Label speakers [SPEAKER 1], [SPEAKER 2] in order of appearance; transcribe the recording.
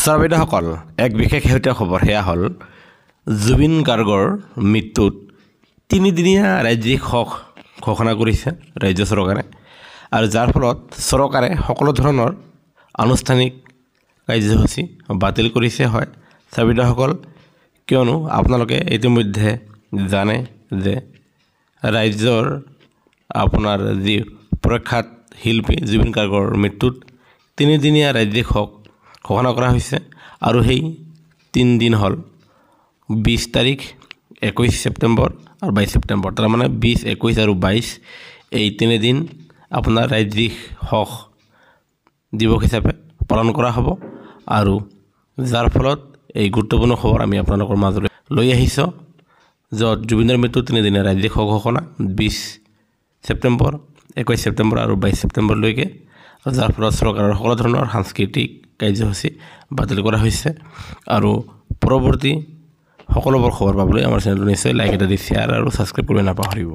[SPEAKER 1] শ্ৰোতাসকল এক বিশেষ শেহতীয়া খবৰ হেয়া হ'ল জুবিন গাৰ্গৰ মৃত্যুত তিনিদিনীয়া ৰাজ্যিক শোক ঘোষণা কৰিছে ৰাজ্য চৰকাৰে আৰু যাৰ ফলত চৰকাৰে সকলো ধৰণৰ আনুষ্ঠানিক কাৰ্যসূচী বাতিল কৰিছে হয় শ্ৰোতাসকল কিয়নো আপোনালোকে ইতিমধ্যে জানে যে ৰাজ্যৰ আপোনাৰ যি প্ৰখ্যাত শিল্পী জুবিন গাৰ্গৰ মৃত্যুত তিনিদিনীয়া ৰাজ্যিক শোক ঘোষণা কৰা হৈছে আৰু সেই 3 দিন হ'ল 20 তাৰিখ 21 ছেপ্টেম্বৰ আৰু 22 ছেপ্টেম্বৰ তাৰ মানে 20 21 আৰু 22 এই 3 দিন আপোনাৰ ৰাজ্যিক শোক দিৱস হিচাপে পালন কৰা হ'ব আৰু যাৰ ফলত এই গুৰুত্বপূৰ্ণ খবৰ আমি আপোনালোকৰ মাজলৈ লৈ আহিছোঁ য'ত জুবিনৰ মৃত্যু 3 দিনীয়া ৰাজ্যিক শোক ঘোষণা 20 ছেপ্টেম্বৰ 21 ছেপ্টেম্বৰ আৰু 22 ছেপ্টেম্বৰলৈকে যাৰ ফলত চৰকাৰৰ সকলো ধৰণৰ সাংস্কৃতিক কাৰ্যসূচী বাতিল কৰা হৈছে আৰু পৰৱৰ্তী সকলোবোৰ খবৰ পাবলৈ আমাৰ চেনেলটো নিশ্চয় লাইক এটা দি শ্বেয়াৰ আৰু ছাবস্ক্ৰাইব কৰিব নাপাহৰিব।